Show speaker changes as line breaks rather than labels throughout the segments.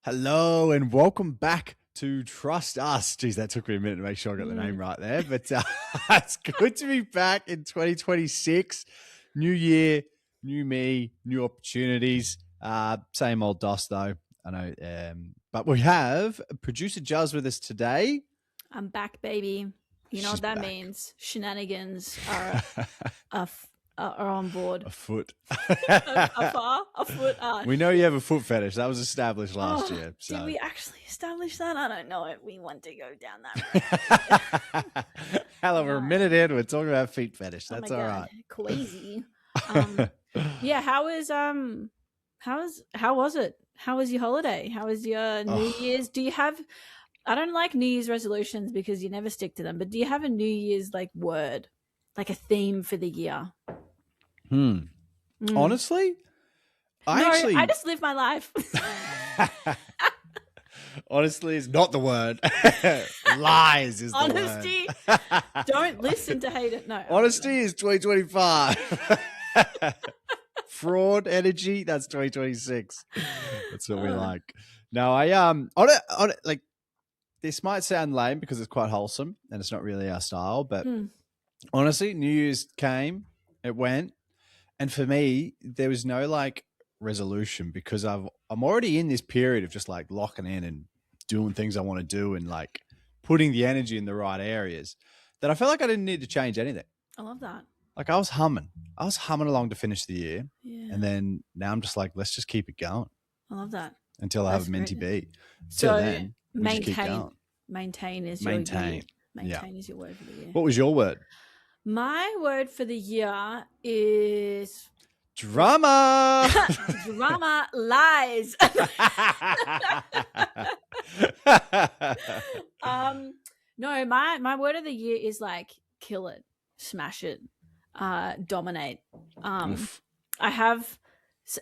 Hello and welcome back to Trust Us. Geez, that took me a minute to make sure I got the name right there. But it's good to be back in 2026. New year, new me, new opportunities. Same old DOS though. I know. But we have producer Juz with us today.
I'm back, baby. You know
She's
what that
back.
means? Shenanigans are on board.
A foot.
A foot.
We know you have a foot fetish. That was established last year. So.
Did we actually establish that? I don't know. We want to go down that road.
Hell, we're a minute in. We're talking about feet fetish. That's
oh my
all
God.
right.
Crazy. Yeah. How was it? How was your holiday? How was your New Year's? Do you have? I don't like New Year's resolutions because you never stick to them. But do you have a New Year's word, like a theme for the year?
Honestly,
I just live my life.
Honestly is not the word. Lies is
Honesty.
the word.
Don't listen to hate it. No.
Honesty is 2025. Fraud energy, that's 2026. That's what we like. No, I on it like this might sound lame because it's quite wholesome and it's not really our style, but honestly, New Year's came, it went, and for me, there was no resolution because I'm already in this period of just locking in and doing things I want to do and putting the energy in the right areas that I felt like I didn't need to change anything.
I love that.
I was humming along to finish the year.
Yeah.
And then now I'm just let's just keep it going.
I love that.
Until I have a minty bee.
So
then, we just keep going.
Maintain is your
Maintain.
Maintain is your word for the year.
What was your word?
My word for the year is
drama.
Drama lies. No, my word of the year is kill it, smash it, dominate.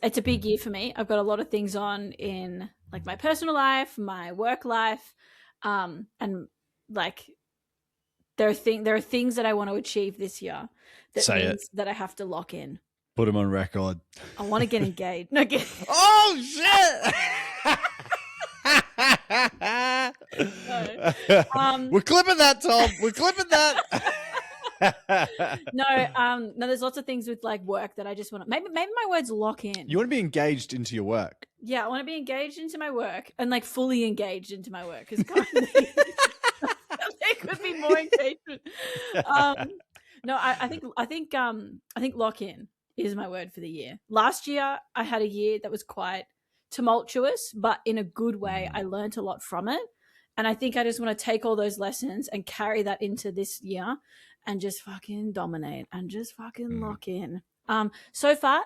It's a big year for me. I've got a lot of things on in my personal life, my work life, and there are things that I want to achieve this year that means that I have to lock in.
Put them on record.
I want to get engaged. No,
oh shit! No. We're clipping that, Tom. We're clipping that.
No, there's lots of things with work that I just want to maybe my words lock in.
You want to be engaged into your work.
Yeah, I want to be engaged into my work and fully engaged into my work because there could be more engagement. No, I think lock in is my word for the year. Last year I had a year that was quite tumultuous, but in a good way. I learned a lot from it. And I think I just want to take all those lessons and carry that into this year and just fucking dominate and just fucking lock in. So far,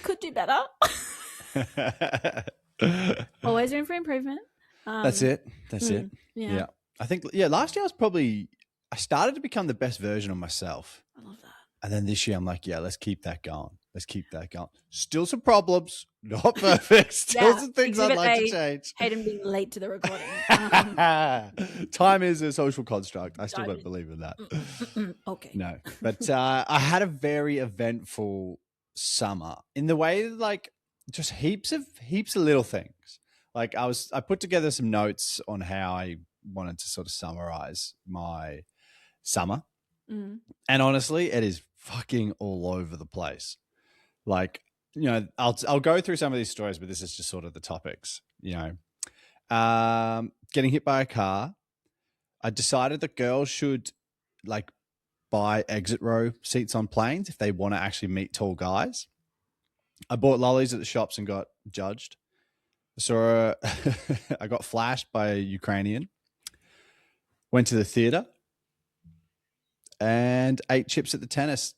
could do better. Always room for improvement.
That's it. Yeah. I think, last year I started to become the best version of myself.
I love that.
And then this year I'm let's keep that going. Still some problems, not perfect. Still some things I'd like to change.
Hayden being late to the recording.
Time is a social construct. I still don't believe in that.
Okay.
No, but I had a very eventful summer in the way that just heaps of little things. I put together some notes on how I wanted to sort of summarize my summer. And honestly, it is fucking all over the place. I'll go through some of these stories, but this is just sort of the topics, getting hit by a car. I decided that girls should buy exit row seats on planes if they want to actually meet tall guys. I bought lollies at the shops and got judged. I got flashed by a Ukrainian. Went to the theater and ate chips at the tennis.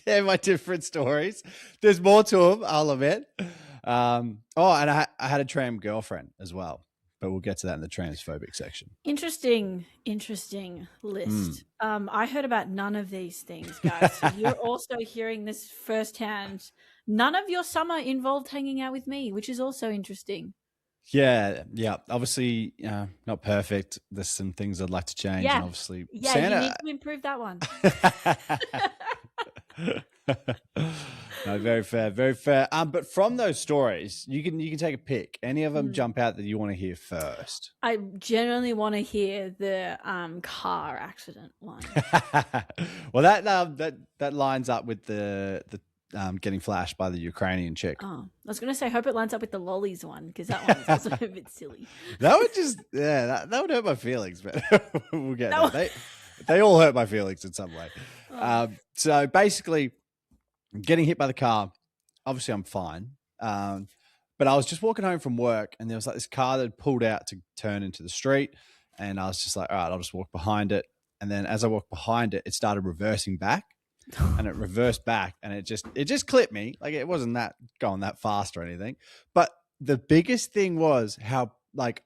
They're my different stories. There's more to them, I'll admit. And I had a tram girlfriend as well, but we'll get to that in the transphobic section.
Interesting list. I heard about none of these things, guys. So you're also hearing this firsthand. None of your summer involved hanging out with me, which is also interesting.
Yeah. Obviously, not perfect. There's some things I'd like to change.
Yeah,
and obviously,
Santa... you need to improve that one.
No, very fair, very fair. But from those stories, you can take a pick. Any of them jump out that you want to hear first?
I genuinely want to hear the car accident one.
Well, that lines up with the getting flashed by the Ukrainian chick.
Oh, I was going to say, I hope it lines up with the lollies one, because that one is also a bit silly.
That would just, that would hurt my feelings, but we'll get there. They all hurt my feelings in some way.
Oh.
So basically, getting hit by the car, obviously I'm fine. But I was just walking home from work and there was like this car that pulled out to turn into the street. And I was just like, all right, I'll just walk behind it. And then as I walked behind it, it started reversing back and it reversed back and it just clipped me. Like it wasn't that going that fast or anything. But the biggest thing was how like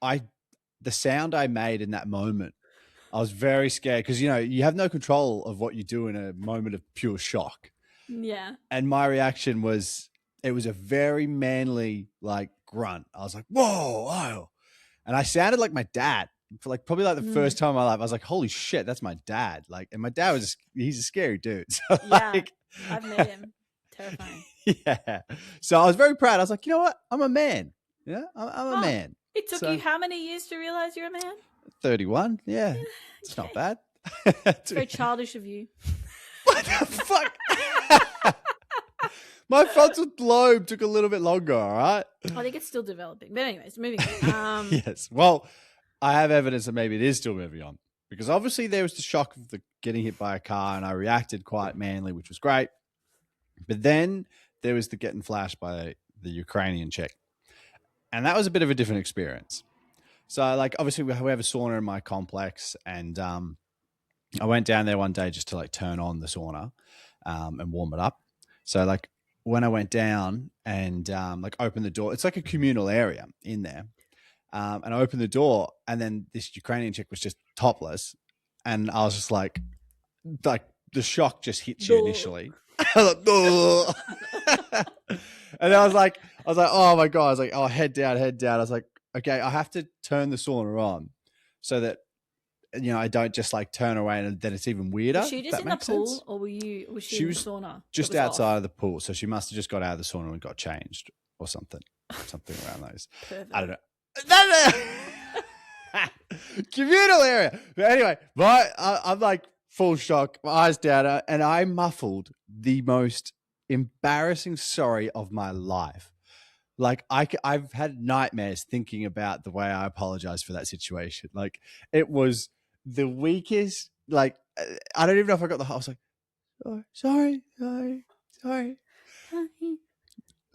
the sound I made in that moment, I was very scared because, you know, you have no control of what you do in a moment of pure shock.
Yeah.
And my reaction was, it was a very manly like grunt. I was like, whoa, oh. And I sounded like my dad for like probably like the first time in my life. I was like, holy shit, that's my dad. Like, and my dad he's a scary dude. So
Yeah,
like,
I've met him. Terrifying.
Yeah. So I was very proud. I was like, you know what? I'm a man. Yeah, I'm a man.
It took you how many years to realize you're a man?
31. Yeah. It's not bad.
It's very childish of you.
What the fuck? My frontal lobe took a little bit longer, all right?
I think it's still developing. But anyways, moving on.
Yes. Well, I have evidence that maybe it is still moving on. Because obviously there was the shock of the getting hit by a car and I reacted quite manly, which was great. But then there was the getting flashed by the Ukrainian chick. And that was a bit of a different experience. So, like, obviously we have a sauna in my complex and I went down there one day just to, like, turn on the sauna and warm it up. So, like, when I went down and, like, opened the door, it's like a communal area in there. And I opened the door and then this Ukrainian chick was just topless. And I was just like the shock just hits you initially. And then I was like, oh my God. I was like, oh, head down. I was like, okay, I have to turn the sauna on so that, you know, I don't just like turn away and then it's even weirder.
Was she just in the pool or was she in the sauna?
Just outside of the pool. So she must have just got out of the sauna and got changed or something around those.
Perfect.
I don't know. Communal area. But anyway, I'm like full shock, my eyes down, and I muffled the most embarrassing sorry of my life. Like I've had nightmares thinking about the way I apologized for that situation. Like it was the weakest. Like I don't even know if I got the whole. I was like, sorry.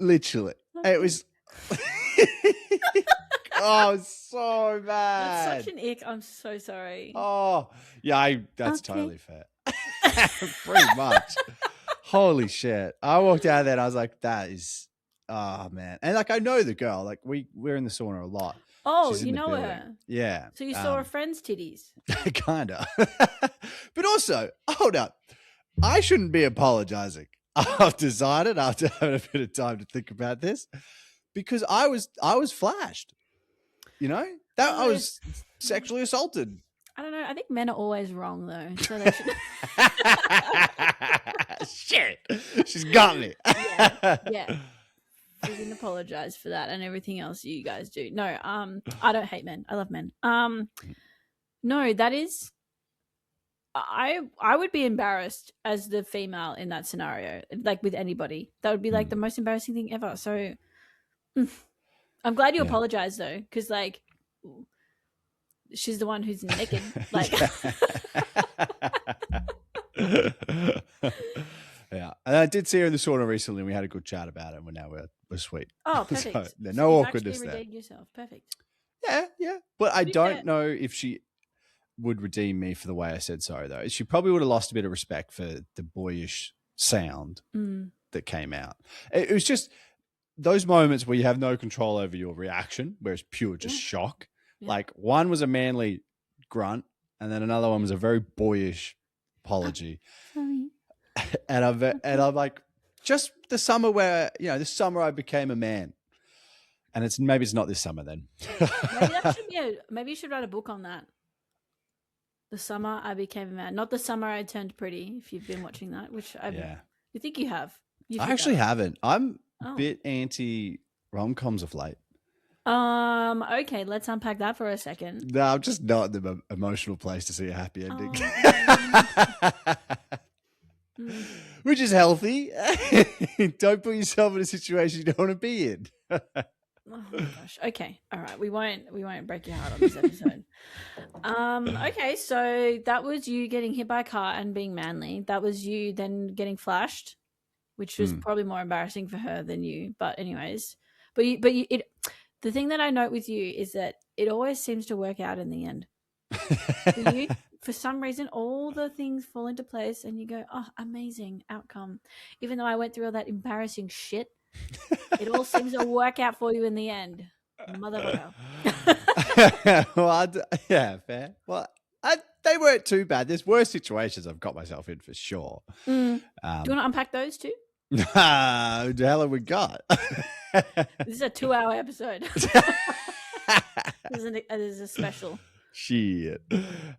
Literally, it was. Oh, so bad.
That's such an ick. I'm so sorry.
Oh, yeah, that's totally fair. Pretty much. Holy shit. I walked out there and I was like, that is, oh, man. And like, I know the girl. Like, we're in the sauna a lot.
Oh, you know her?
Yeah.
So you saw her friend's titties?
Kind of. But also, hold up. I shouldn't be apologizing. I've decided after having a bit of time to think about this because I was flashed. You know, that I was sexually assaulted.
I don't know. I think men are always wrong though. So they should...
Shit, she's got me.
Yeah. We can apologize for that and everything else you guys do. No, I don't hate men. I love men. No, that is. I would be embarrassed as the female in that scenario, like with anybody. That would be like the most embarrassing thing ever. So. I'm glad you apologized though, because like she's the one who's naked. Like,
yeah. And I did see her in the sauna recently. And we had a good chat about it, and we're sweet.
Oh, perfect.
So, no awkwardness there.
Redeemed yourself. Perfect.
Yeah. But I don't know if she would redeem me for the way I said sorry though. She probably would have lost a bit of respect for the boyish sound that came out. It was just. Those moments where you have no control over your reaction, where it's pure just shock. Yeah. Like one was a manly grunt, and then another one was a very boyish apology.
Sorry.
And I'm like, just the summer where this summer I became a man, and maybe it's not this summer then.
Maybe you should write a book on that. The summer I became a man, not the summer I turned pretty. If you've been watching that, which you think you have. You've
I
hit
actually
that
haven't. I'm a
Oh.
bit anti rom-coms of late.
Okay, let's unpack that for a second.
No, I'm just not in the emotional place to see a happy ending. Which is healthy. Don't put yourself in a situation you don't want to be in.
Oh my gosh. Okay. All right. We won't break your heart on this episode. Okay, so that was you getting hit by a car and being manly. That was you then getting flashed, which was probably more embarrassing for her than you. But anyways, the thing that I note with you is that it always seems to work out in the end. For you, for some reason, all the things fall into place and you go, oh, amazing outcome. Even though I went through all that embarrassing shit, it all seems to work out for you in the end. Motherfucker.
Well, yeah, fair. Well, they weren't too bad. There's worse situations I've got myself in for sure.
Do you want to unpack those too?
The hell have we got?
This is a 2-hour episode. This is a special.
Shit.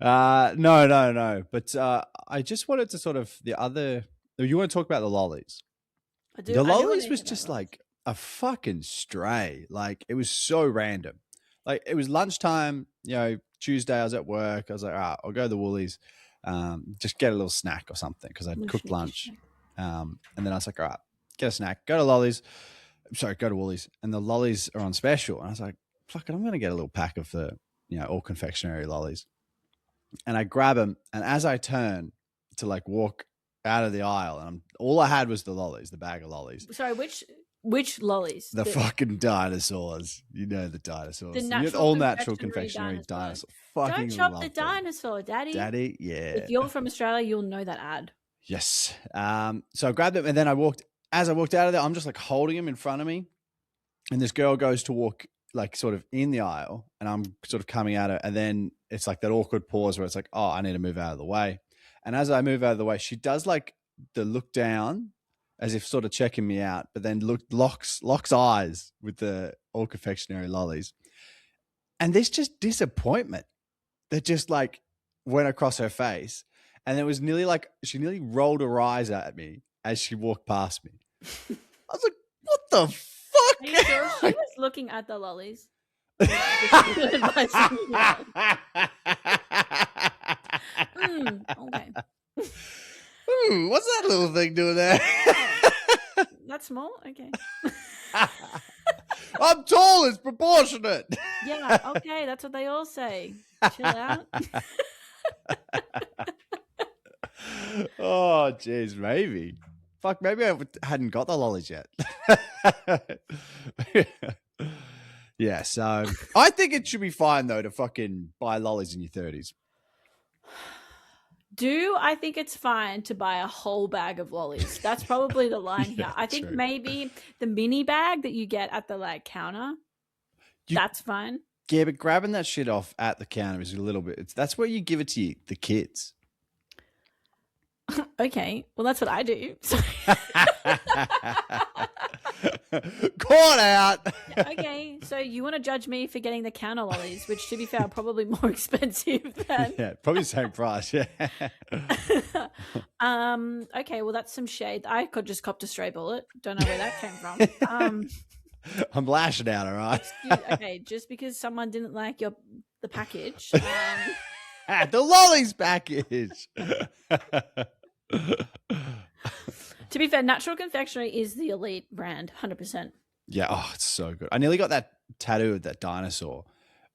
No. But I just wanted to sort of you want to talk about the lollies?
I do.
The lollies was just like a fucking stray. Like it was so random. Like it was lunchtime, Tuesday I was at work. I was like, all right, I'll go to the Woolies, just get a little snack or something because I'd cooked lunch. And then I was like, all right, get a snack, go to Woolies. And the lollies are on special. And I was like, fuck it, I'm going to get a little pack of the, all confectionery lollies. And I grab them. And as I turn to like walk out of the aisle, and all I had was the lollies, the bag of lollies.
Sorry, which lollies?
The fucking dinosaurs. You know the dinosaurs.
The
all natural confectionery dinosaurs.
Don't chop the dinosaur, Daddy.
Daddy, yeah.
If you're from Australia, you'll know that ad.
Yes. So I grabbed them, and then as I walked out of there, I'm just like holding them in front of me. And this girl goes to walk like sort of in the aisle, and I'm sort of coming at her. And then it's like that awkward pause where it's like, oh, I need to move out of the way. And as I move out of the way, she does like the look down as if sort of checking me out, but then locks eyes with the all confectionery lollies. And this just disappointment that just like went across her face. And it was nearly like she nearly rolled her eyes at me as she walked past me. I was like, what the fuck?
Are you sure she was looking at the lollies? Okay.
What's that little thing doing there?
That's small? Okay.
I'm tall, it's proportionate.
Yeah, okay, that's what they all say. Chill out.
Oh, jeez, maybe. Fuck, maybe I hadn't got the lollies yet. Yeah, so I think it should be fine, though, to fucking buy lollies in your 30s.
I think it's fine to buy a whole bag of lollies? That's probably the line here. I think maybe the mini bag that you get at the like counter, that's fine.
Yeah, but grabbing that shit off at the counter is a little bit. That's where you give it to the kids.
Okay, well that's what I do.
Caught out.
Okay, so you want to judge me for getting the counter lollies, which to be fair are probably more expensive than
probably the same price. Yeah.
Okay, well that's some shade. I could just copped a stray bullet. Don't know where that came from.
I'm lashing out, all right.
Okay, just because someone didn't like the package.
The lollies package.
To be fair, natural confectionery is the elite brand, 100%.
Yeah, oh, it's so good. I nearly got that tattoo of that dinosaur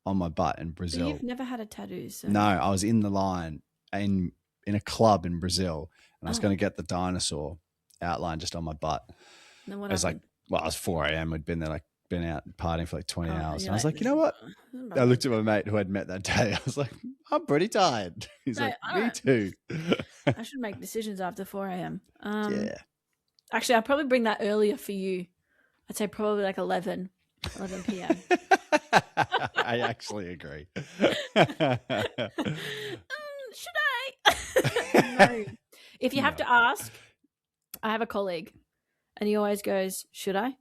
on my butt in Brazil.
So you've never had a tattoo, so...
No, I was in the line in a club in Brazil, and I was going to get the dinosaur outline just on my butt.
And then what
it was
happened?
it was 4 a.m. We'd been there, been out partying for like 20 hours. And I was like, you know
what?
I looked at my mate who I'd met that day. I was like, I'm pretty tired. He's like, me too.
I should make decisions after 4 a.m.
Yeah.
Actually, I'll probably bring that earlier for you. I'd say probably like 11 p.m.
I actually agree.
Should I? No. If you have to ask, I have a colleague and he always goes, should I?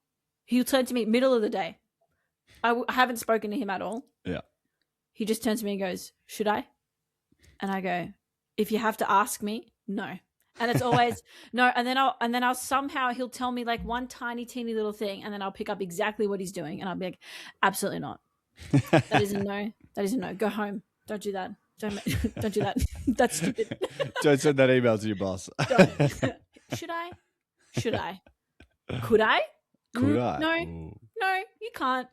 He'll turn to me middle of the day. I haven't spoken to him at all.
Yeah.
He just turns to me and goes, should I? And I go, if you have to ask me, no. And it's always no. And then I'll somehow he'll tell me like one tiny, teeny little thing, and then I'll pick up exactly what he's doing, and I'll be like, absolutely not. That is a no. That is a no. Go home. Don't do that. Don't do that. That's stupid.
Don't send that email to your boss.
Don't. Should I? Could I?
Could I?
No.
Ooh.
No, you can't.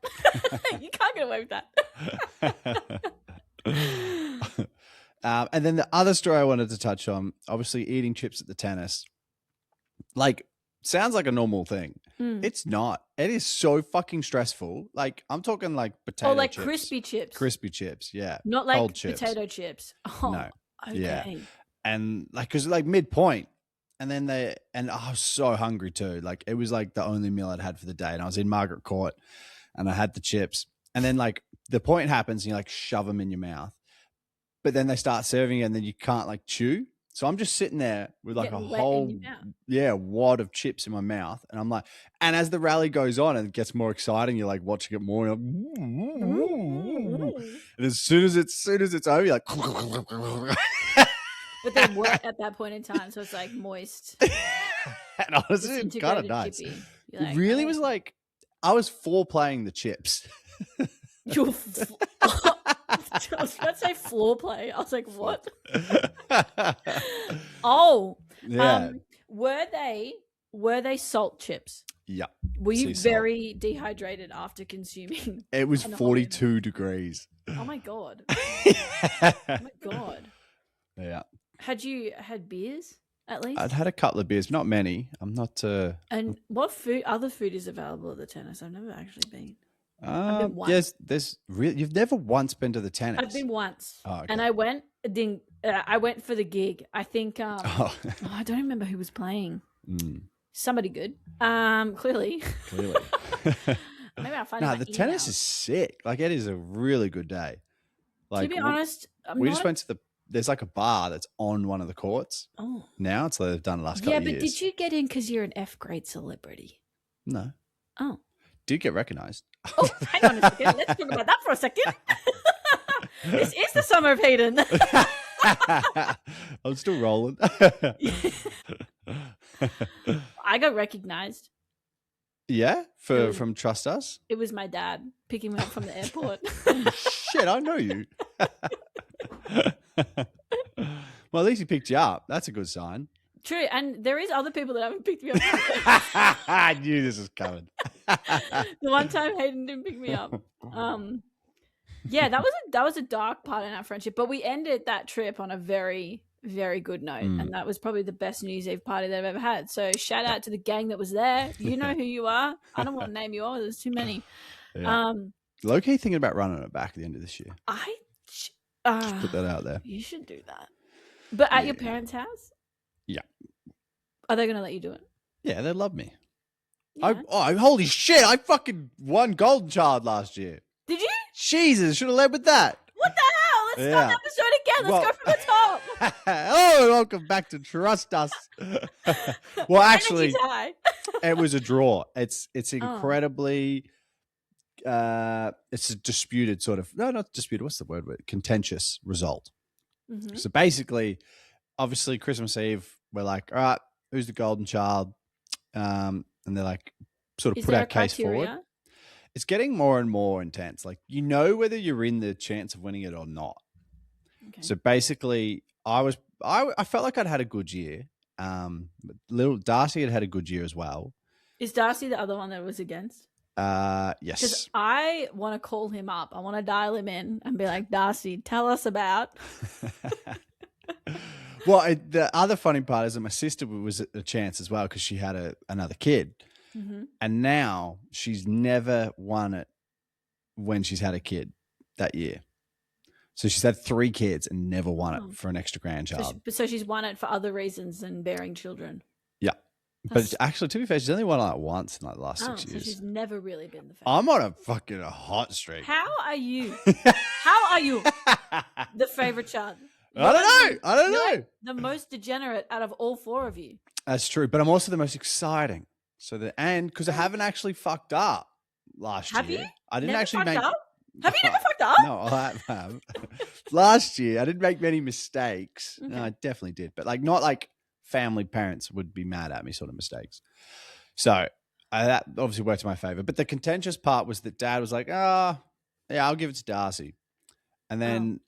You can't get away with that.
And then the other story I wanted to touch on, obviously eating chips at the tennis, like sounds like a normal thing. It's not. It is so fucking stressful. Like I'm talking like potato
or like
chips.
crispy chips.
Crispy chips, yeah.
Not like
cold chips.
potato chips. Oh,
No.
okay.
Yeah. And like, cause like midpoint, and then I was so hungry too. Like it was like the only meal I'd had for the day, and I was in Margaret Court, and I had the chips, and then like the point happens, and you like shove them in your mouth, but then they start serving it, and then you can't like chew. So I'm just sitting there with like a whole wad of chips in my mouth, and I'm like, and as the rally goes on and it gets more exciting, you're like watching it more, and, and as soon as it's over, you're like.
But they're wet at that point in time, so it's like moist.
And honestly, it's kind of nice.
Like,
it really was like I was foreplaying the chips.
I was about to say floor play. I was like, what? Oh,
yeah.
Were they salt chips?
Yeah.
Were you very dehydrated after consuming?
It was 42 degrees.
Oh my god. Oh my god.
Yeah.
Had you had beers at least?
I'd had a couple of beers, not many. I'm not.
And what other food is available at the tennis? I've never actually been.
Yes, there's really. You've never once been to the tennis.
I've been once,
okay.
And I went. I went for the gig. I think. I don't remember who was playing. Somebody good. Clearly. Maybe I'll find.
No, the tennis is sick. Like it is a really good day. Like
to be honest,
we just went to the. There's like a bar that's on one of the courts.
Oh.
Now it's like they've done the last couple of years.
Yeah, but did you get in because you're an F-grade celebrity?
No.
Oh.
Did get recognised.
Oh, hang on a second. Let's talk about that for a second. This is the summer of Hayden.
I'm still rolling.
I got recognised.
Yeah? From Trust Us?
It was my dad picking me up from the airport.
Shit, I know you. Well, at least he picked you up. That's a good sign.
True, and there is other people that haven't picked me up.
I knew this was coming.
The one time Hayden didn't pick me up. Yeah, that was a dark part in our friendship, but we ended that trip on a very, very good note, and that was probably the best New Year's Eve party that I've ever had. So shout out to the gang that was there. You know who you are. I don't want to name you all. There's too many.
Yeah. Low-key thinking about running it back at the end of this year. Just put that out there.
You should do that. But at your parents' house?
Yeah.
Are they going to let you do it?
Yeah, they love me.
Yeah.
Holy shit, I fucking won Golden Child last year.
Did you?
Jesus, should have led with that.
What the hell? Let's start the episode again. Let's go from the top.
Oh, welcome back to Trust Us. Well, actually, it was a draw. It's incredibly... it's a disputed sort of not disputed. What's the word? Contentious result. Mm-hmm. So basically, obviously, Christmas Eve, we're like, all right, who's the golden child? And they're like, sort of put our case forward. It's getting more and more intense. Like you know whether you're in the chance of winning it or not. Okay. So basically, I felt like I'd had a good year. Little Darcy had a good year as well.
Is Darcy the other one that was against?
Yes.
Because I want to call him up. I want to dial him in and be like, Darcy, tell us about.
Well, the other funny part is that my sister was at a chance as well because she had another kid. Mm-hmm. And now she's never won it when she's had a kid that year. So she's had 3 kids and never won it for an extra grandchild.
So she's won it for other reasons than bearing children.
Yeah. But actually, to be fair, she's only won it once in like the last 6 years.
So she's never really been the favorite.
I'm on a fucking hot streak.
How are you? How are you the favorite child?
I don't know.
Like the most degenerate out of all 4 of you. That's
true. But I'm also the most exciting. And because I haven't actually fucked up last year.
Have you?
I didn't
never
actually make.
Up? Have you never fucked up?
No, I have. Last year, I didn't make many mistakes.
Okay.
No, I definitely did. But like not like family parents would be mad at me sort of mistakes. So that obviously worked in my favor. But the contentious part was that Dad was like, yeah, I'll give it to Darcy. And then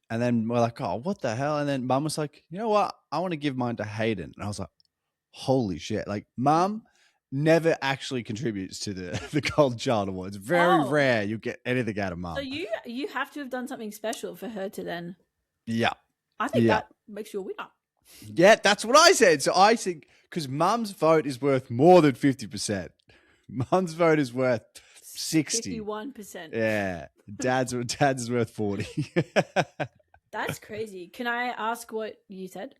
we're like, oh, what the hell? And then Mum was like, you know what? I want to give mine to Hayden. And I was like, holy shit. Like, Mum never actually contributes to the Golden Child Award. It's very rare you get anything out of Mum.
So you have to have done something special for her to then.
Yeah.
I think that makes you a winner.
Yeah, that's what I said. So I think because Mum's vote is worth more than 50%. Mum's vote is worth 60.
51%.
Yeah. Dad's is worth 40.
That's crazy. Can I ask what you said?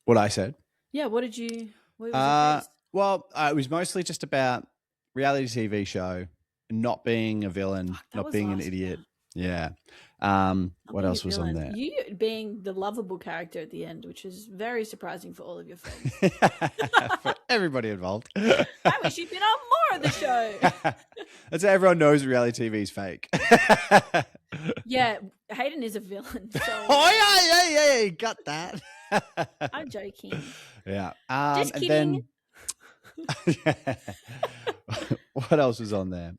What I said?
Yeah, what was your taste?
Well, it was mostly just about reality TV show, not being a villain, not being an idiot. Yeah. What else was on there?
You being the lovable character at the end, which is very surprising for all of your friends.
For everybody involved.
I wish you'd been on more of the show.
That's how everyone knows reality TV is fake.
Yeah, Hayden is a villain. So.
Oh, yeah, you got that.
I'm joking.
Yeah.
Just kidding.
And then, what else was on there?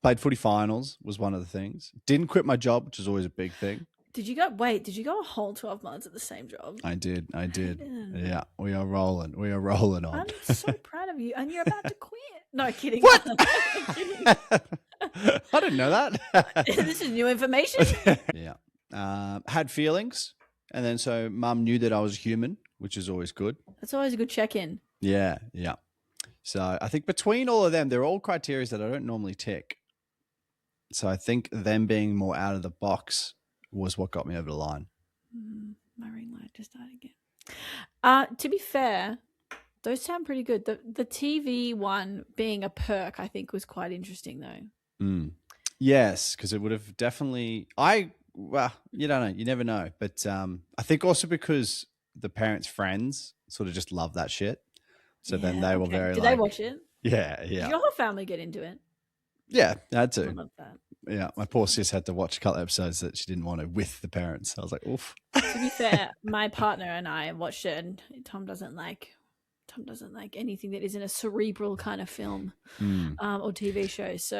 Played footy finals was one of the things. Didn't quit my job, which is always a big thing.
Did you go a whole 12 months at the same job?
I did. Yeah, we are rolling on.
I'm so proud of you. And you're about to quit. No, kidding.
What? I didn't know that.
This is new information.
Yeah. Had feelings. And then so Mum knew that I was human, which is always good.
That's always a good check-in.
Yeah. So I think between all of them, they're all criteria that I don't normally tick. So I think them being more out of the box was what got me over the line.
My ring light just died again. To be fair, those sound pretty good. The TV one being a perk, I think, was quite interesting though.
Yes, because it would have definitely. Well, you don't know. You never know. But I think also because the parents' friends sort of just love that shit. So then they were very.
Did they watch it?
Yeah.
Did your whole family get into it?
Yeah, I had to.
I love that.
Yeah, my poor sis had to watch a couple of episodes that she didn't want to with the parents. I was like, oof.
To be fair, my partner and I watched it, and Tom doesn't like anything that isn't a cerebral kind of film or TV show. So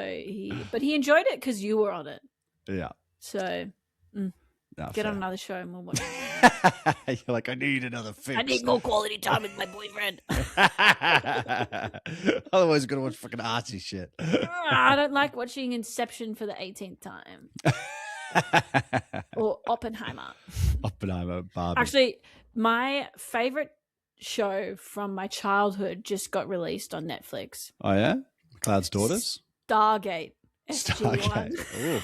but he enjoyed it because you were on it.
Yeah.
So get on another show and we'll watch it.
You're like, I need another fix.
I need more quality time with my boyfriend.
Otherwise, you're going to watch fucking artsy shit.
I don't like watching Inception for the 18th time. Or Oppenheimer.
Barbie.
Actually, my favorite show from my childhood just got released on Netflix.
Oh, yeah? Cloud's Daughters?
Stargate. SG-1.
Stargate.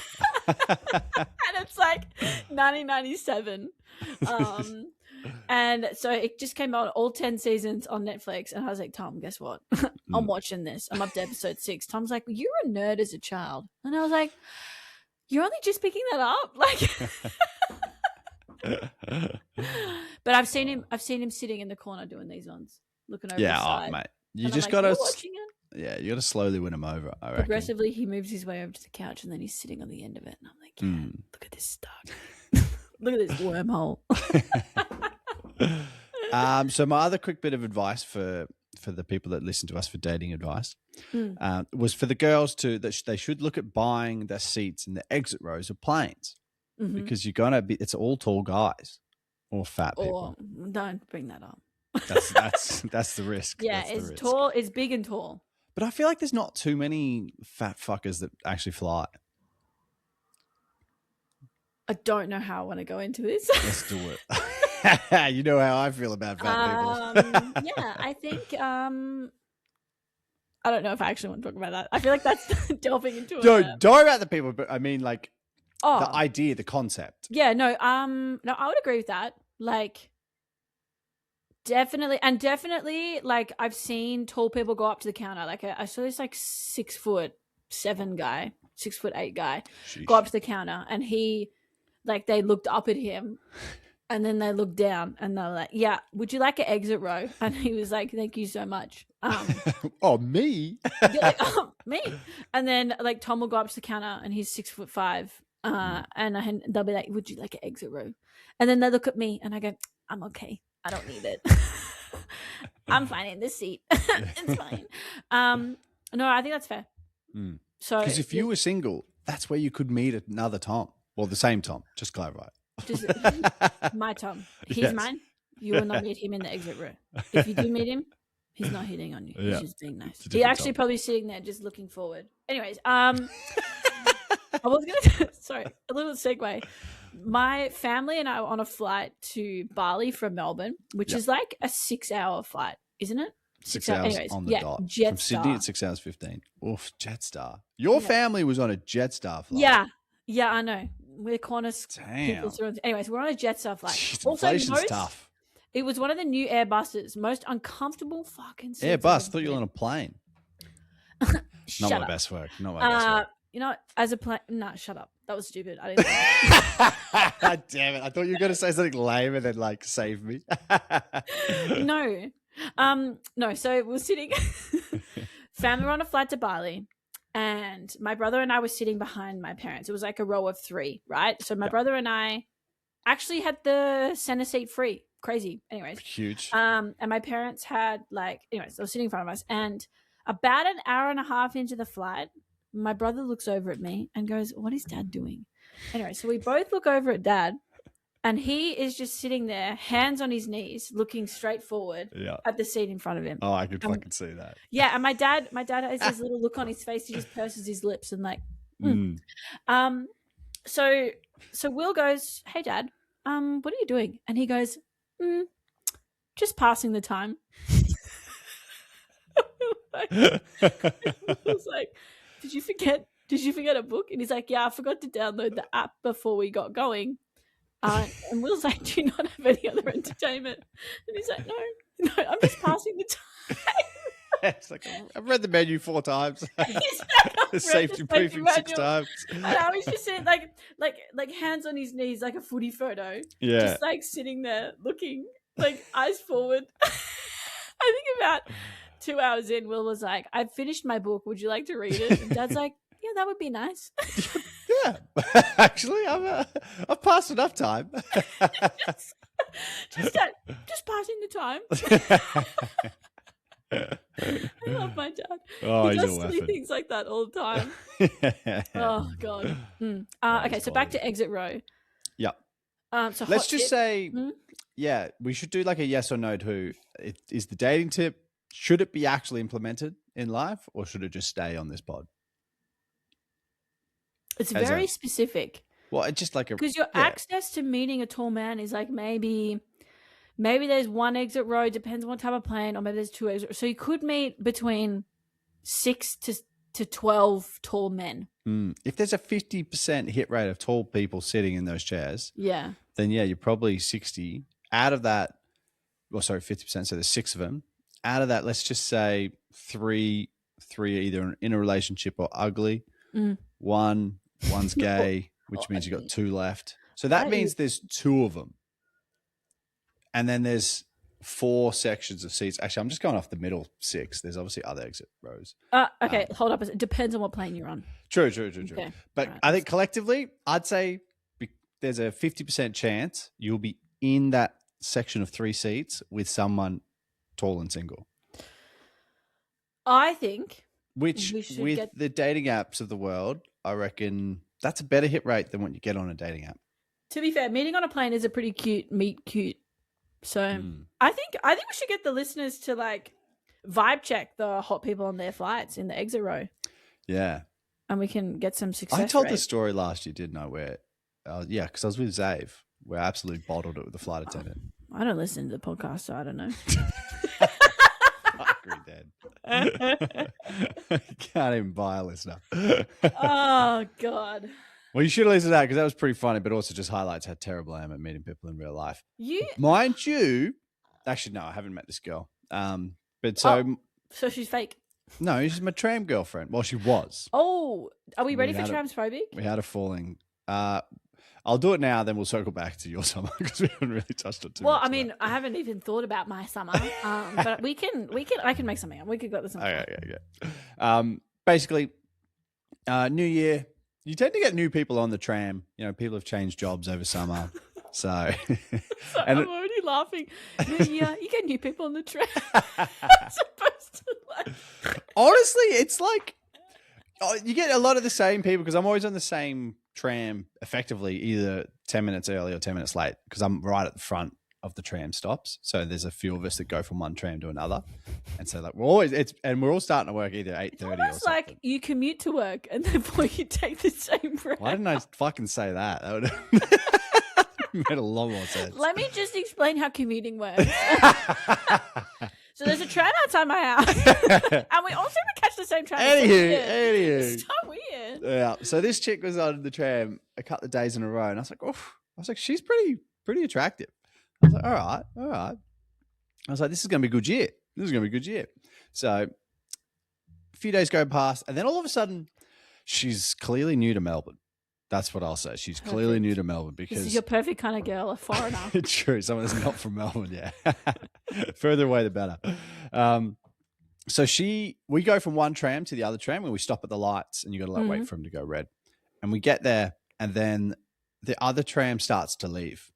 And it's like 1997. And so it just came out all 10 seasons on Netflix. And I was like, Tom, guess what? I'm watching this. I'm up to episode 6. Tom's like, you're a nerd as a child. And I was like, you're only just picking that up? Like, but I've seen him sitting in the corner doing these ones, looking over the side.
Mate. You
just
got to
watching it.
Yeah, you got to slowly win him over, I reckon.
Progressively, he moves his way over to the couch and then he's sitting on the end of it. And I'm like, yeah, look at this stuff. Look at this wormhole.
So my other quick bit of advice for the people that listen to us for dating advice was for the girls they should look at buying their seats in the exit rows of planes because you're going to be, it's all tall guys or fat people.
Don't bring that up.
That's the risk.
Yeah, tall. It's big and tall.
But I feel like there's not too many fat fuckers that actually fly.
I don't know how I want to go into this.
Let's do it. You know how I feel about fat people.
Yeah, I think I don't know if I actually want to talk about that. I feel like that's delving into it.
Don't worry about the people, but I mean like the idea, the concept.
Yeah, no, I would agree with that. Like definitely like I've seen tall people go up to the counter. Like I saw this like 6'7" guy, 6'8" guy go up to the counter and he like they looked up at him and then they looked down and they were like, yeah, would you like an exit row? And he was like, thank you so much.
Oh, me?
Like, oh, me. And then like Tom will go up to the counter and he's 6'5". And they'll be like, would you like an exit row? And then they look at me and I go, I'm okay. I don't need it. I'm fine in this seat. It's fine. No, I think that's fair. So
because if you were single, that's where you could meet another Tom. Well, the same Tom, just clarify.
Just my Tom. He's
Yes.
mine. You will not meet him in the exit row. If you do meet him, he's not hitting on you.
Yeah.
He's just being nice.
a
He's
different
actually
Tom.
probably sitting there just looking forward. Anyways, I was gonna sorry, a little segue. My family and I were on a flight to Bali from Melbourne, which is like a 6-hour flight, isn't it?
6 hours
Anyways,
on the dot.
Jetstar.
From Sydney at 6 hours 15. Oof, Jetstar. Your family was on a Jetstar flight.
Yeah, I know. We're Qantas people. Anyways, we're on a Jetstar flight.
Jeez,
Also,
inflation's tough.
It was one of the new Airbuses, most uncomfortable fucking seats.
Airbus, I thought you were on a plane.
Shut
Not my
up.
best work. Not my best work.
You know, as a plane. Nah, shut up. That was stupid. I didn't.
Damn it! I thought you were going to say something lame and then like save me.
No. No. So we're sitting. Family were on a flight to Bali, and my brother and I were sitting behind my parents. It was like a row of 3, right? So my brother and I actually had the center seat free. Crazy. Anyways.
Huge.
And my parents had anyways, they were sitting in front of us, and about an hour and a half into the flight, my brother looks over at me and goes, "What is Dad doing?" Anyway, so we both look over at Dad, and he is just sitting there, hands on his knees, looking straight forward at the seat in front of him.
Oh, I could fucking see that.
Yeah, and my dad has this little look on his face. He just purses his lips and So Will goes, "Hey, Dad, what are you doing?" And he goes, "Just passing the time." I was like, Did you forget a book? And he's like, "Yeah, I forgot to download the app before we got going." And Will's like, "Do you not have any other entertainment?" And he's like, No, I'm just passing the time.
It's like, I've read the menu 4 times. The safety briefing 6 times.
And I was just sitting like hands on his knees, like a footy photo.
Yeah.
Just like sitting there looking like eyes forward. I think about 2 hours in, Will was like, "I've finished my book. Would you like to read it?" And Dad's like, "Yeah, that would be nice."
Yeah. Actually, I've passed enough time.
just passing the time. I love my dad.
Oh,
he
he's
does
a
silly
weapon.
things like that all the time. Oh God. Okay, so back to exit row.
Yeah.
So
let's just say, yeah, we should do like a yes or no to is the dating tip. Should it be actually implemented in life, or should it just stay on this pod?
It's very specific.
Well, it's just like
because your access to meeting a tall man is like maybe there's 1 exit row, depends on what type of plane, or maybe there's 2 exit. So you could meet between 6 to 12 tall men.
If there's a 50% hit rate of tall people sitting in those chairs, then you're probably 60 out of that. Well, sorry, 50%. So there's 6 of them. Out of that, let's just say three either in a relationship or ugly. One's gay, which means you've got 2 left. So that means there's 2 of them. And then there's 4 sections of seats. Actually, I'm just going off the middle 6. There's obviously other exit rows.
Okay, hold up. It depends on what plane you're on.
True.
Okay.
But I think collectively, I'd say there's a 50% chance you'll be in that section of 3 seats with someone tall and single.
I think.
Which, with the dating apps of the world, I reckon that's a better hit rate than what you get on a dating app.
To be fair, meeting on a plane is a pretty cute meet cute. So I think we should get the listeners to like vibe check the hot people on their flights in the exit row.
Yeah.
And we can get some success.
I told
rate.
this story last year, didn't I? Where, because I was with Zave, where I absolutely bottled it with the flight attendant.
I don't listen to the podcast, so I don't know.
I agree, Dad. You can't even buy a listener.
Oh, God.
Well, you should listen to that because that was pretty funny, but also just highlights how terrible I am at meeting people in real life. Mind you, actually, no, I haven't met this girl. But so
she's fake.
No, she's my tram girlfriend. Well, she was.
Oh, are we ready for transphobic?
We had a falling. I'll do it now, then we'll circle back to your summer because we haven't really touched on too much.
Well, I mean, I haven't even thought about my summer, but I can make something up. We could go to something.
Okay. Basically, New Year, you tend to get new people on the tram. You know, people have changed jobs over summer. So,
I'm already laughing. You get new people on the tram. Supposed to like.
Honestly, it's like you get a lot of the same people because I'm always on the same tram effectively either 10 minutes early or 10 minutes late because I'm right at the front of the tram stops. So there's a few of us that go from one tram to another. And so like we're all starting to work either 8:30 or something.
It's like you commute to work and therefore you take the same route.
Why didn't I fucking say that? That would have made a lot more sense.
Let me just explain how commuting works. So there's a tram outside my house. And we all seem to catch the same tram.
Anywho.
It's so weird.
Yeah. So this chick was on the tram a couple of days in a row and I was like, she's pretty attractive. I was like, all right. I was like, this is going to be a good year. So a few days go past and then all of a sudden she's clearly new to Melbourne. That's what I'll say. She's clearly new to Melbourne because...
This is your perfect kind of girl, a foreigner.
True. Someone that's not from Melbourne, yeah. Further away, the better. So we go from one tram to the other tram where we stop at the lights and you got to wait for them to go red. And we get there and then the other tram starts to leave.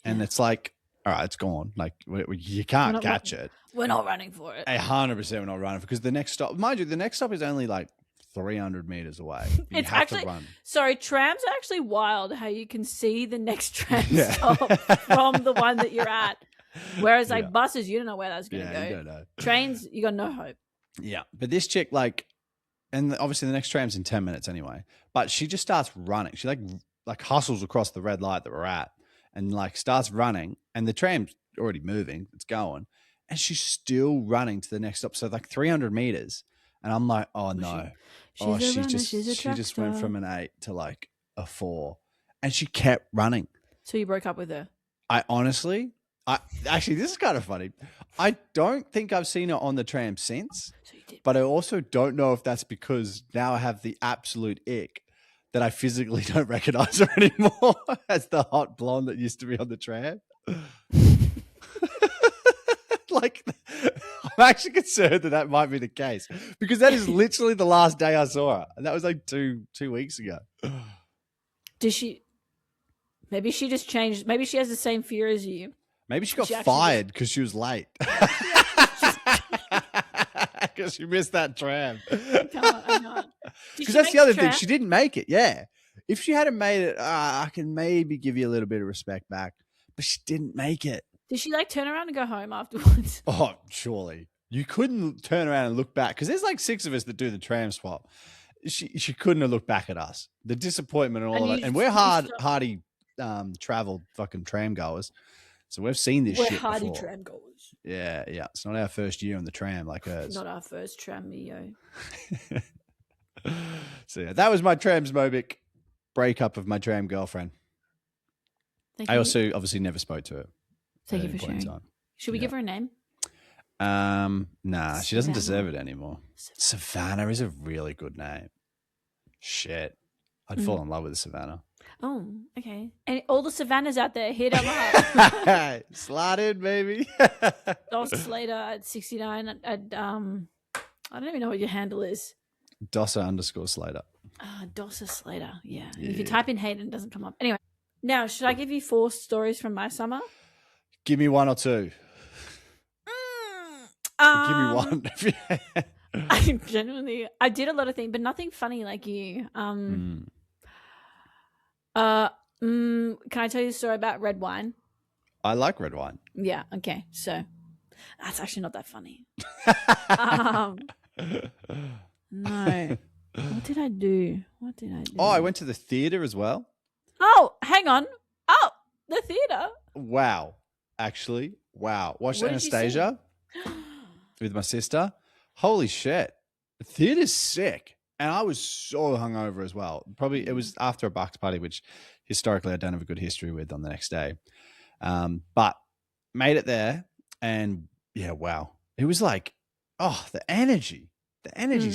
And it's like, all right, it's gone. Like you can't catch it.
We're not running for it.
100% we're not running for it because the next stop, mind you, the next stop is only like 300 meters away. You have to run.
Sorry, trams are actually wild how you can see the next tram stop from the one that you're at. Whereas like buses, you don't know where that's going to go.
You don't know.
Trains, you got no hope.
Yeah. But this chick and obviously the next tram's in 10 minutes anyway, but she just starts running. She like hustles across the red light that we're at and like starts running and the tram's already moving. It's going and she's still running to the next stop. So like 300 meters. And I'm like, oh no. She just went from an 8 to like a 4 and she kept running.
So you broke up with her?
Actually, this is kind of funny. I don't think I've seen her on the tram since,
so you did.
But I also don't know if that's because now I have the absolute ick that I physically don't recognize her anymore as the hot blonde that used to be on the tram. Like, I'm actually concerned that might be the case because that is literally the last day I saw her. And that was like two weeks ago.
Did she? Maybe she just changed. Maybe she has the same fear as you.
Maybe she got fired because she was late. Because she missed that tram.
I can't.
Because that's the other thing. She didn't make it. Yeah. If she hadn't made it, I can maybe give you a little bit of respect back. But she didn't make it.
Did she like turn around and go home afterwards?
Oh, surely. You couldn't turn around and look back because there's like 6 of us that do the tram swap. She couldn't have looked back at us. The disappointment and all of it. And we're hardy traveled fucking tram goers. So we've seen this shit before.
We're hardy tram goers.
Yeah. It's not our first year on the tram like hers.
Not our first tram, yo.
So yeah, that was my Tramsmobic breakup of my tram girlfriend. I also obviously never spoke to her.
Thank you for sharing. Should we give her a name?
Nah, she doesn't deserve it anymore. Savannah is a really good name. Shit. I'd fall in love with a Savannah.
Oh, okay. And all the Savannahs out there, hit them up.
Slide in, baby.
Dos Slater at 69. I don't even know what your handle is.
Dossa_Slater.
Dossa Slater. Yeah. If you type in Hayden, it doesn't come up. Anyway, now, should I give you 4 stories from my summer?
Give me 1 or 2. Give me 1.
I did a lot of things, but nothing funny like you. Can I tell you a story about red wine?
I like red wine.
Yeah. Okay. So that's actually not that funny. No. What did I do?
Oh, I went to the theater as well.
Oh, hang on. Oh, the theater.
Wow. Actually, wow. Watched Anastasia with my sister. Holy shit. The theater's sick. And I was so hungover as well. Probably it was after a Bucks party, which historically I don't have a good history with on the next day. But made it there and yeah, wow. It was like, oh, the energy's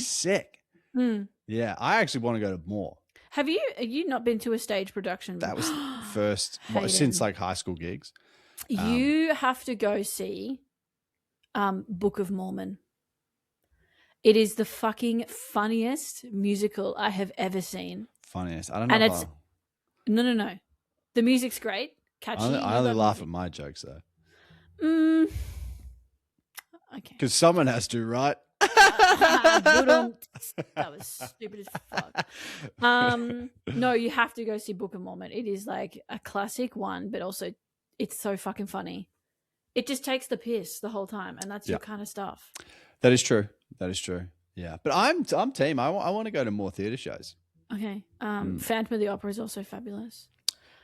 sick. Yeah. I actually want to go to more.
Have you not been to a stage production?
That was first since like high school gigs.
You have to go see Book of Mormon. It is the fucking funniest musical I have ever seen.
Funniest. I don't know.
And it's no. The music's great. Catchy.
I only laugh at my jokes though.
Okay.
Because someone has to, right?
That was stupid as fuck. No, you have to go see Book of Mormon. It is like a classic one, but also it's so fucking funny. It just takes the piss the whole time, and that's your kind of stuff.
That is true. Yeah, but I'm team. I want to go to more theatre shows.
Okay. Phantom of the Opera is also fabulous.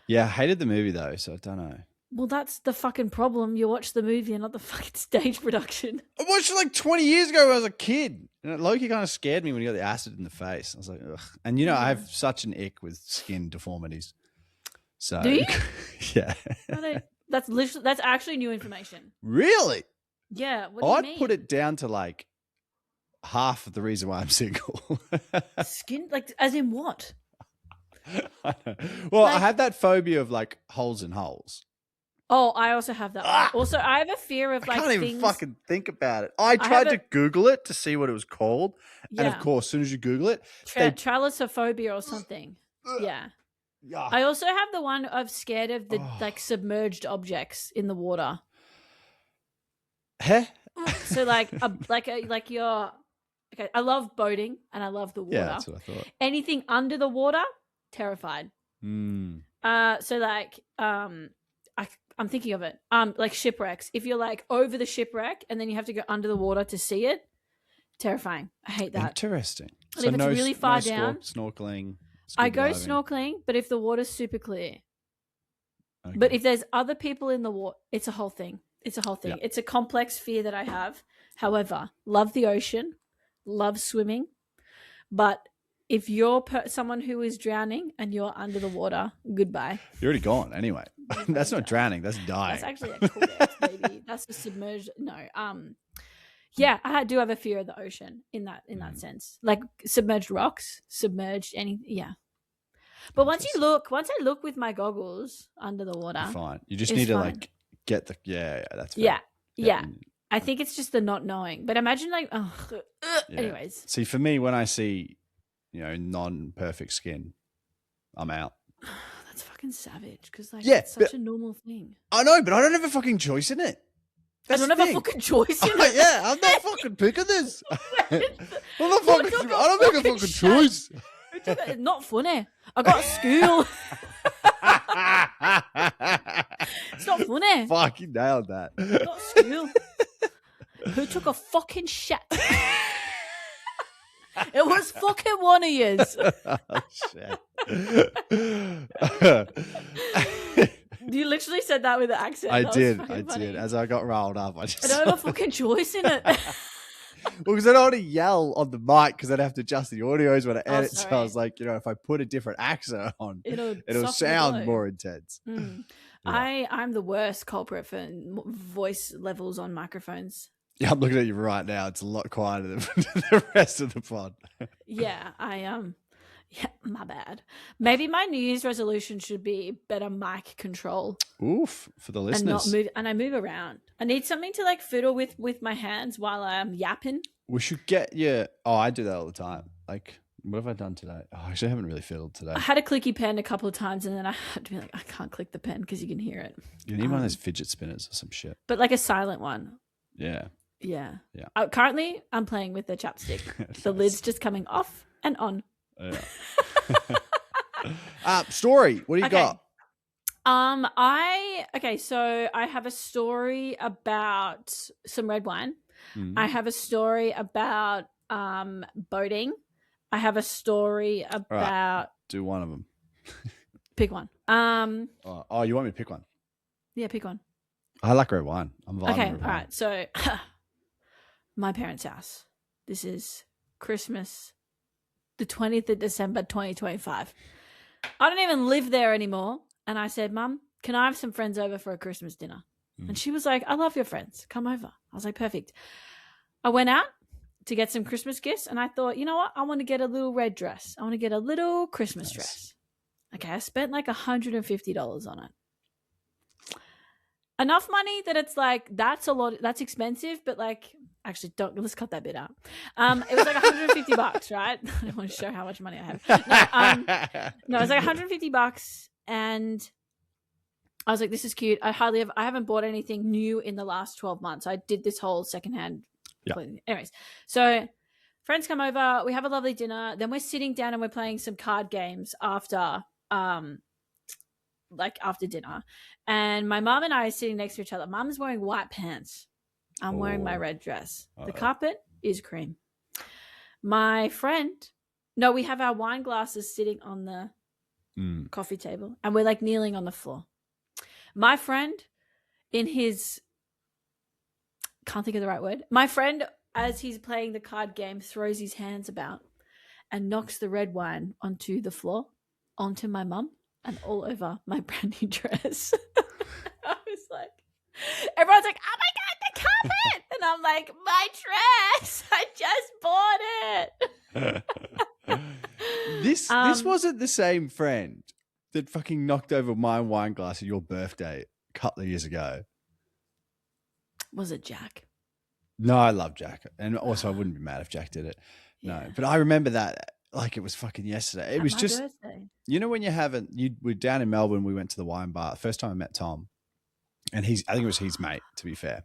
Yeah, I hated the movie though, so I don't know.
Well, that's the fucking problem. You watch the movie and not the fucking stage production.
I watched it like 20 years ago when I was a kid. And Loki kind of scared me when he got the acid in the face. I was like, ugh. And you know, I have such an ick with skin deformities. So,
do you?
Yeah.
That's actually new information.
Really?
Yeah. What do you mean?
I'd put it down to like half of the reason why I'm single.
Skin, like, as in what?
Well, I have that phobia of like holes in holes.
Oh, I also have that. Also, I have a fear of like
I can't even fucking think about it. I tried to Google it to see what it was called. Yeah. And of course, as soon as you Google it,
thalassophobia or something. Yeah.
Yeah.
I also have the one of scared of the like submerged objects in the water.
Huh?
So like your okay, I love boating and I love the water.
Yeah, that's what I thought.
Anything under the water, terrified. So like I'm thinking of it. Like shipwrecks. If you're like over the shipwreck and then you have to go under the water to see it, terrifying. I hate that.
Interesting.
And so if it's really far down,
snorkeling.
I go snorkeling, but if the water's super clear. Okay. But if there's other people in the water, it's a whole thing. It's a whole thing. Yeah. It's a complex fear that I have. However, love the ocean, love swimming, but if you're someone who is drowning and you're under the water, goodbye.
You're already gone anyway. That's not drowning. That's dying.
That's actually a cool death, baby. That's a submerged. No. Yeah, I do have a fear of the ocean in that sense. Like submerged rocks, submerged anything. Yeah. But once I look with my goggles under the water,
fine. You just need to like get the that's fair.
Yeah. I think it's just the not knowing. But imagine like anyways.
See, for me, when I see non-perfect skin, I'm out.
That's fucking savage because like it's such a normal thing.
I know, but I don't have a fucking choice in it.
I don't have a fucking choice in it.
Yeah, I'm not fucking picking this. I don't make a fucking choice.
It's not funny. I got school. It's not funny.
Fuck, you nailed that.
I got school. Who took a fucking shit? It was fucking one of yous.
Oh, shit.
You literally said that with an accent.
I did. As I got riled up, I
don't have a fucking choice in it.
Well, because I don't want to yell on the mic because I'd have to adjust the audios when I edit. So I was like, if I put a different accent on, it'll sound more intense.
Yeah. I'm the worst culprit for voice levels on microphones.
Yeah, I'm looking at you right now. It's a lot quieter than the rest of the pod.
Yeah, yeah, my bad. Maybe my New Year's resolution should be better mic control.
Oof, for the listeners.
And I move around. I need something to like fiddle with my hands while I'm yapping.
We should get I do that all the time. Like, what have I done today? Oh, actually, I haven't really fiddled today.
I had a clicky pen a couple of times and then I had to be like, I can't click the pen because you can hear it.
You need one of those fidget spinners or some shit.
But like a silent one.
Yeah.
Yeah. Currently, I'm playing with the chapstick. The lid's just coming off and on.
Yeah. Story. What do you got?
So I have a story about some red wine. Mm-hmm. I have a story about boating. I have a story about.
Right. Do one of them.
Pick one.
You want me to pick one?
Yeah, pick one.
I like red wine. I'm vibing.
Okay, all right. So, my parents' house. This is Christmas, the 20th of December, 2025. I don't even live there anymore. And I said, Mum, can I have some friends over for a Christmas dinner? And she was like, I love your friends. Come over. I was like, perfect. I went out to get some Christmas gifts. And I thought, you know what? I want to get a little red dress. I want to get a little Christmas dress. Okay, I spent like $150 on it. Enough money that it's like, that's a lot. That's expensive. But like, actually, let's cut that bit out. It was like $150, right? I don't want to show how much money I have. No, it was like $150. And I was like, this is cute. I haven't bought anything new in the last 12 months. I did this whole secondhand.
Yeah.
Anyways, so friends come over. We have a lovely dinner. Then we're sitting down and we're playing some card games after dinner. And my mom and I are sitting next to each other. Mom's wearing white pants. I'm wearing my red dress. The carpet is cream. My friend, no, we have our wine glasses sitting on the coffee table and we're like kneeling on the floor. My friend can't think of the right word. My friend, as he's playing the card game, throws his hands about and knocks the red wine onto the floor, onto my mum, and all over my brand new dress. I was like, everyone's like, oh my God, the carpet! And I'm like, my dress! I just bought it!
This wasn't the same friend that fucking knocked over my wine glass at your birthday a couple of years ago.
Was it Jack?
No, I love Jack. And also I wouldn't be mad if Jack did it. No, but I remember that like it was fucking yesterday. It was just, birthday. You know, when we're down in Melbourne, we went to the wine bar. First time I met Tom. And I think it was his mate, to be fair.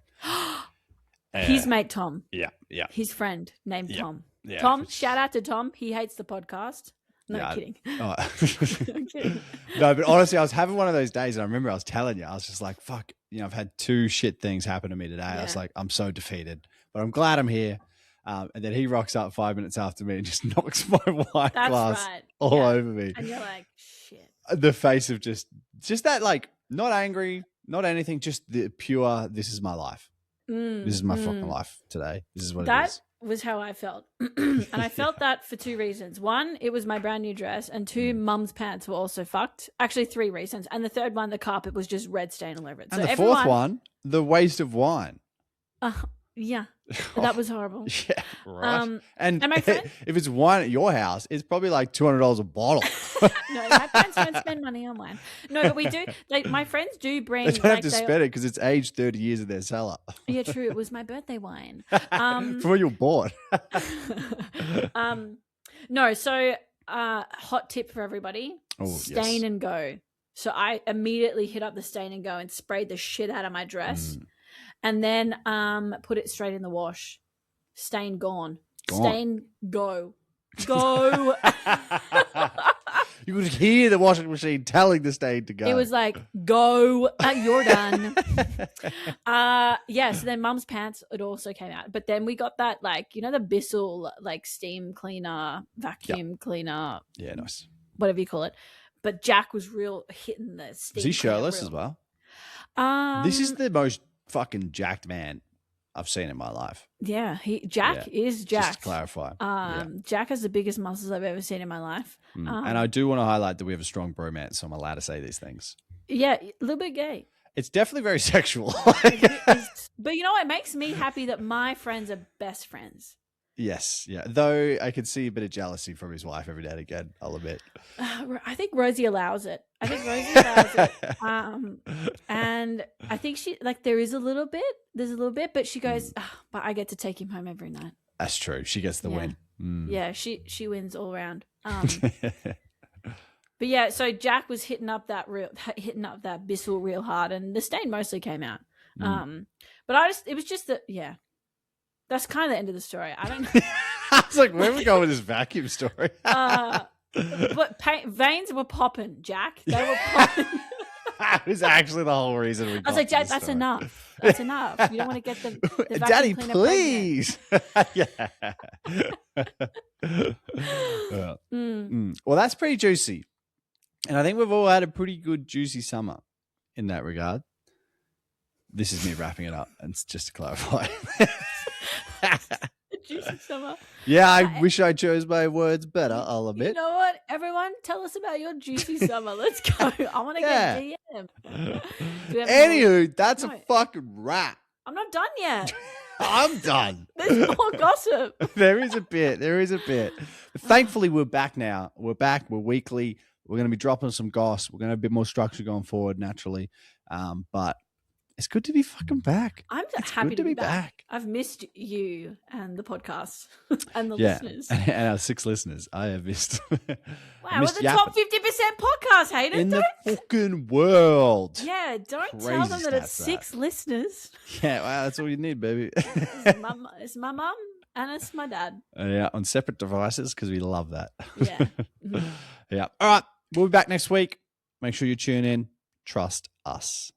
His mate, Tom.
Yeah, yeah.
His friend named Tom.
Yeah.
Tom, shout out to Tom. He hates the podcast. No, kidding.
Oh. I'm kidding. No, but honestly, I was having one of those days and I remember I was telling you, I was just like, fuck, I've had 2 shit things happen to me today. I was like, I'm so defeated, but I'm glad I'm here. And then he rocks up 5 minutes after me and just knocks my wine glass all over me.
And you're like, shit.
The face of just that, like, not angry, not anything, just the pure, this is my life. This is my fucking life today. This is what it is. That
was how I felt. And I felt that for 2 reasons. 1, it was my brand new dress. And 2, mum's pants were also fucked. Actually, 3 reasons. And the third one, the carpet was just red stain all over it.
And so the fourth one, the waste of wine.
Yeah. That was horrible.
Yeah, right. And my friend, if it's wine at your house, it's probably like $200 a bottle.
No, my friends don't spend money on wine. No, but we do. Like, my friends do bring.
They don't have to spend it because it's aged 30 years in their cellar.
Yeah, true. It was my birthday wine.
From when you were born.
No, so hot tip for everybody: stain and go. So I immediately hit up the stain and go and sprayed the shit out of my dress. And then put it straight in the wash. Stain gone. Stain go. Go.
You could hear the washing machine telling the stain to go.
It was like, go. You're done. So then mum's pants, it also came out. But then we got that, like, the Bissell, like, steam cleaner, vacuum cleaner.
Yeah, nice.
Whatever you call it. But Jack was real hitting the steam.
Is he shirtless as well? This is the most fucking jacked man I've seen in my life.
Yeah, Jack is jacked.
Just to clarify.
Jack has the biggest muscles I've ever seen in my life.
And I do want to highlight that we have a strong bromance, so I'm allowed to say these things.
Yeah, a little bit gay.
It's definitely very sexual.
But it makes me happy that my friends are best friends.
Yes, yeah. Though I could see a bit of jealousy from his wife every now and again. I'll admit.
I think Rosie allows it. And I think there's a little bit, but she goes, but I get to take him home every night.
That's true. She gets the win.
Yeah, she wins all around. But yeah, so Jack was hitting up that Bissell real hard, and the stain mostly came out. But it was just that, yeah. That's kind of the end of the story. I don't know.
I was like, where are we going with this vacuum story?
But veins were popping, Jack. They were popping.
That was actually the whole reason we got
I was like, Jack, that's
story.
Enough. That's enough. You don't want to get the
Daddy, please. Well, that's pretty juicy. And I think we've all had a pretty good juicy summer in that regard. This is me wrapping it up, and just to clarify.
Juicy summer.
Yeah, I wish I chose my words better, I'll admit.
You know what? Everyone, tell us about your juicy summer. Let's go. I want to get DM.
Anywho, that's a fucking wrap.
I'm not done yet.
I'm done.
There's more gossip.
There is a bit. But thankfully, we're back now. We're back. We're weekly. We're going to be dropping some goss. We're going to have a bit more structure going forward, naturally. But It's good to be fucking back.
I'm
It's
happy
good
to be back. I've missed you and the podcast and the listeners.
And our 6 listeners. I have missed.
Wow, we're the top 50% podcast, Hayden.
In the fucking world.
Yeah, don't
Crazy
tell them that it's
stats,
6 listeners.
Yeah, wow, that's all you need, baby.
It's my mum and it's my dad.
Yeah, on separate devices because we love that.
Yeah. Mm-hmm.
Yeah. All right. We'll be back next week. Make sure you tune in. Trust us.